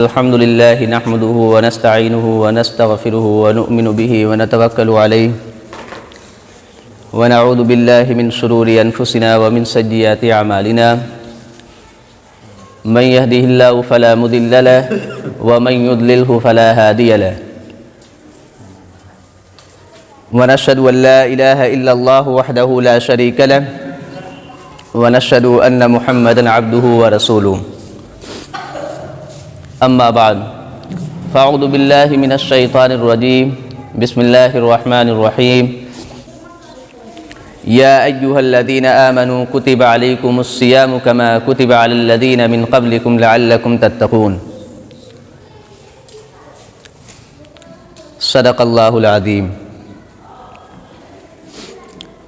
الحمد لله نحمده ونستعينه ونستغفره ونؤمن به ونتوكل عليه ونعوذ بالله من شرور أنفسنا ومن سيئات أعمالنا من يهده الله فلا مضل له ومن يضلله فلا هادي له ونشهد أن لا إله إلا الله وحده لا شريك له ونشهد أن محمدا عبده ورسوله أما بعد فأعوذ بالله من الشيطان الرجيم بسم الله الرحمن الرحيم يا أيها الذين آمنوا كتب عليكم الصيام كما كتب على الذين من قبلكم لعلكم تتقون صدق اللہ العظیم۔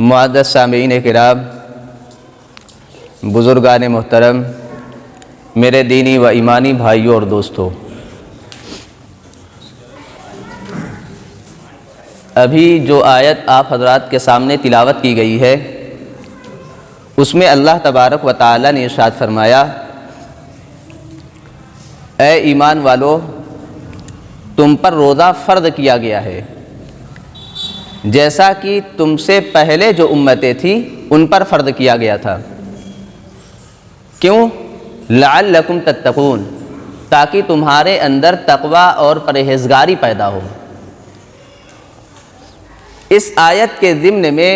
معزز سامعین کرام، بزرگان محترم، میرے دینی و ایمانی بھائیوں اور دوستوں، ابھی جو آیت آپ حضرات کے سامنے تلاوت کی گئی ہے اس میں اللہ تبارک و تعالی نے ارشاد فرمایا، اے ایمان والو، تم پر روزہ فرض کیا گیا ہے جیسا کہ تم سے پہلے جو امتیں تھیں ان پر فرض کیا گیا تھا۔ کیوں؟ لعلکم تتقون، تاکہ تمہارے اندر تقوی اور پرہیزگاری پیدا ہو۔ اس آیت کے ضمن میں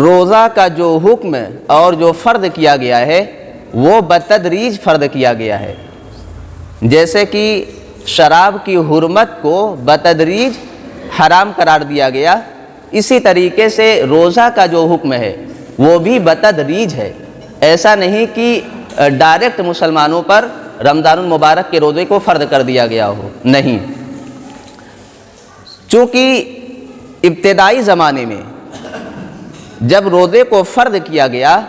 روزہ کا جو حکم اور جو فرض کیا گیا ہے وہ بتدریج فرض کیا گیا ہے، جیسے کہ شراب کی حرمت کو بتدریج حرام قرار دیا گیا، اسی طریقے سے روزہ کا جو حکم ہے وہ بھی بتدریج ہے۔ ایسا نہیں کہ ڈائریکٹ مسلمانوں پر رمضان المبارک کے روزے کو فرض کر دیا گیا ہو، نہیں۔ چونکہ ابتدائی زمانے میں جب روزے کو فرض کیا گیا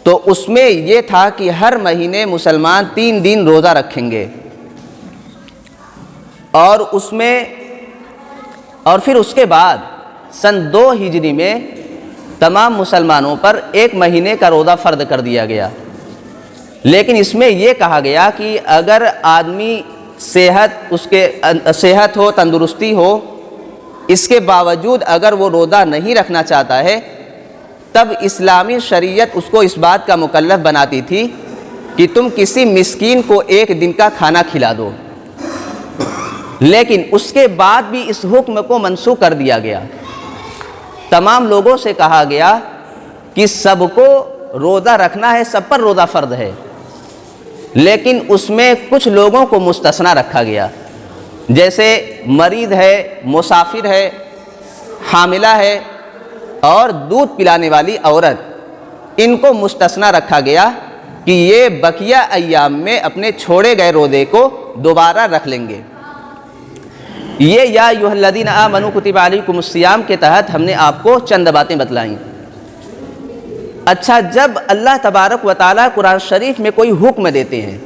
تو اس میں یہ تھا کہ ہر مہینے مسلمان 3 دن روزہ رکھیں گے، اور پھر اس کے بعد سن 2 ہجری میں تمام مسلمانوں پر 1 مہینے کا روزہ فرض کر دیا گیا۔ لیکن اس میں یہ کہا گیا کہ اگر آدمی صحت ہو، تندرستی ہو، اس کے باوجود اگر وہ روزہ نہیں رکھنا چاہتا ہے تب اسلامی شریعت اس کو اس بات کا مکلف بناتی تھی کہ تم کسی مسکین کو 1 دن کا کھانا کھلا دو۔ لیکن اس کے بعد بھی اس حکم کو منسوخ کر دیا گیا۔ تمام لوگوں سے کہا گیا کہ سب کو روزہ رکھنا ہے، سب پر روزہ فرض ہے، لیکن اس میں کچھ لوگوں کو مستثنی رکھا گیا، جیسے مریض ہے، مسافر ہے، حاملہ ہے اور دودھ پلانے والی عورت، ان کو مستثنی رکھا گیا کہ یہ بقیہ ایام میں اپنے چھوڑے گئے روزے کو دوبارہ رکھ لیں گے۔ یہ یا ایھا الذین آمنوا کتب علیکم الصیام کے تحت ہم نے آپ کو چند باتیں بتلائیں۔ اچھا، جب اللہ تبارک و تعالیٰ قرآن شریف میں کوئی حکم دیتے ہیں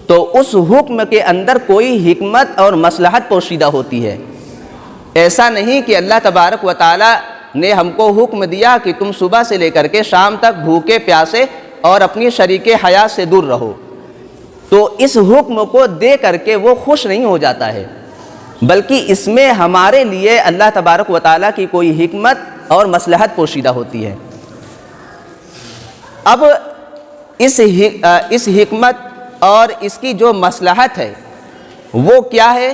تو اس حکم کے اندر کوئی حکمت اور مصلحت پوشیدہ ہوتی ہے۔ ایسا نہیں کہ اللہ تبارک و تعالیٰ نے ہم کو حکم دیا کہ تم صبح سے لے کر کے شام تک بھوکے پیاسے اور اپنی شریک حیات سے دور رہو، تو اس حکم کو دے کر کے وہ خوش نہیں ہو جاتا ہے، بلکہ اس میں ہمارے لیے اللہ تبارک و تعالیٰ کی کوئی حکمت اور مصلحت پوشیدہ ہوتی ہے۔ اب اس حکمت اور اس کی جو مصلحت ہے وہ کیا ہے؟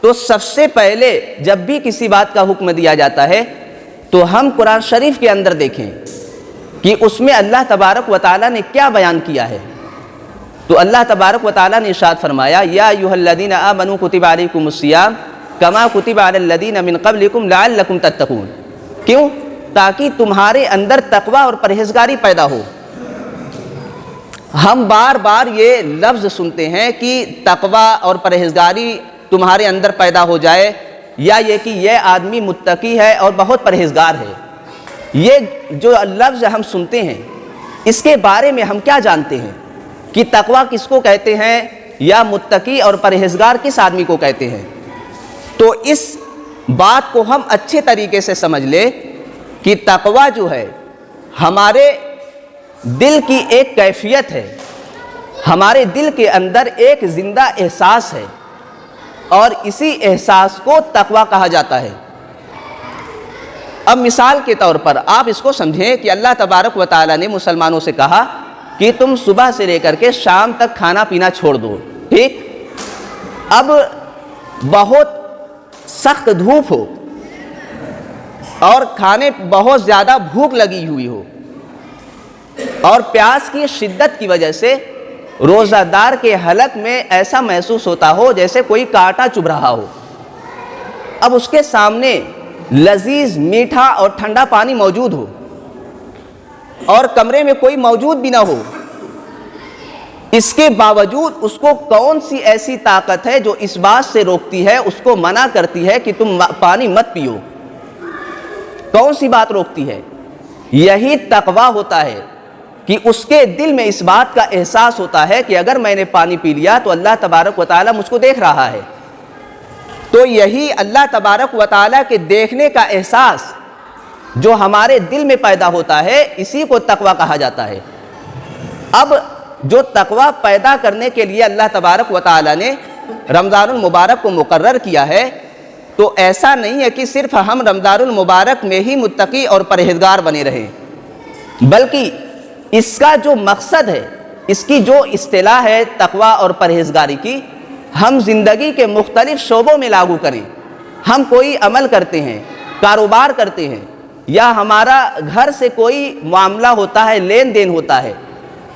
تو سب سے پہلے جب بھی کسی بات کا حکم دیا جاتا ہے تو ہم قرآن شریف کے اندر دیکھیں کہ اس میں اللہ تبارک و تعالیٰ نے کیا بیان کیا ہے۔ تو اللہ تبارک و تعالیٰ نے ارشاد فرمایا، یا ایھا الذین آمنوا کتب علیکم الصیام کما کتب علی الذین من قبلکم لعلکم تتقون۔ کیوں؟ تاکہ تمہارے اندر تقوی اور پرہیزگاری پیدا ہو۔ ہم بار بار یہ لفظ سنتے ہیں کہ تقوی اور پرہیزگاری تمہارے اندر پیدا ہو جائے، یا یہ کہ یہ آدمی متقی ہے اور بہت پرہیزگار ہے۔ یہ جو لفظ ہم سنتے ہیں اس کے بارے میں ہم کیا جانتے ہیں کہ تقوی کس کو کہتے ہیں یا متقی اور پرہیزگار کس آدمی کو کہتے ہیں؟ تو اس بات کو ہم اچھے طریقے سے سمجھ لیں کہ تقوی جو ہے ہمارے دل کی ایک کیفیت ہے، ہمارے دل کے اندر ایک زندہ احساس ہے، اور اسی احساس کو تقویٰ کہا جاتا ہے۔ اب مثال کے طور پر آپ اس کو سمجھیں کہ اللہ تبارک و تعالیٰ نے مسلمانوں سے کہا کہ تم صبح سے لے کر کے شام تک کھانا پینا چھوڑ دو، ٹھیک؟ اب بہت سخت دھوپ ہو اور کھانے بہت زیادہ بھوک لگی ہوئی ہو، اور پیاس کی شدت کی وجہ سے روزہ دار کے حلق میں ایسا محسوس ہوتا ہو جیسے کوئی کانٹا چبھ رہا ہو۔ اب اس کے سامنے لذیذ میٹھا اور ٹھنڈا پانی موجود ہو، اور کمرے میں کوئی موجود بھی نہ ہو، اس کے باوجود اس کو کون سی ایسی طاقت ہے جو اس بات سے روکتی ہے، اس کو منع کرتی ہے کہ تم پانی مت پیو؟ کون سی بات روکتی ہے؟ یہی تقویٰ ہوتا ہے کہ اس کے دل میں اس بات کا احساس ہوتا ہے کہ اگر میں نے پانی پی لیا تو اللہ تبارک و تعالیٰ مجھ کو دیکھ رہا ہے۔ تو یہی اللہ تبارک و تعالیٰ کے دیکھنے کا احساس جو ہمارے دل میں پیدا ہوتا ہے، اسی کو تقویٰ کہا جاتا ہے۔ اب جو تقویٰ پیدا کرنے کے لیے اللہ تبارک و تعالیٰ نے رمضان المبارک کو مقرر کیا ہے، تو ایسا نہیں ہے کہ صرف ہم رمضان المبارک میں ہی متقی اور پرہیزگار بنے رہیں، بلکہ اس کا جو مقصد ہے، اس کی جو اصطلاح ہے تقویٰ اور پرہیزگاری کی، ہم زندگی کے مختلف شعبوں میں لاگو کریں۔ ہم کوئی عمل کرتے ہیں، کاروبار کرتے ہیں، یا ہمارا گھر سے کوئی معاملہ ہوتا ہے، لین دین ہوتا ہے،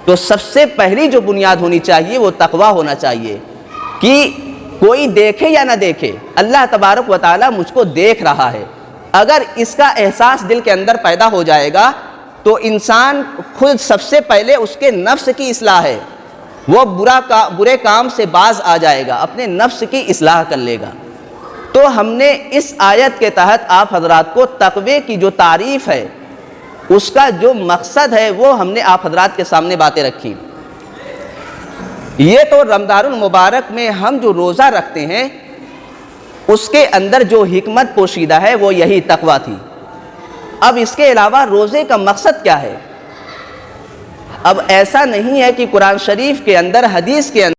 تو سب سے پہلی جو بنیاد ہونی چاہیے وہ تقویٰ ہونا چاہیے کہ کوئی دیکھے یا نہ دیکھے، اللہ تبارک و تعالیٰ مجھ کو دیکھ رہا ہے۔ اگر اس کا احساس دل کے اندر پیدا ہو جائے گا تو انسان خود سب سے پہلے اس کے نفس کی اصلاح ہے، وہ برے کام سے باز آ جائے گا، اپنے نفس کی اصلاح کر لے گا۔ تو ہم نے اس آیت کے تحت آپ حضرات کو تقوی کی جو تعریف ہے، اس کا جو مقصد ہے، وہ ہم نے آپ حضرات کے سامنے باتیں رکھی۔ یہ تو رمضان المبارک میں ہم جو روزہ رکھتے ہیں، اس کے اندر جو حکمت پوشیدہ ہے وہ یہی تقویٰ تھی۔ اب اس کے علاوہ روزے کا مقصد کیا ہے؟ اب ایسا نہیں ہے کہ قرآن شریف کے اندر، حدیث کے اندر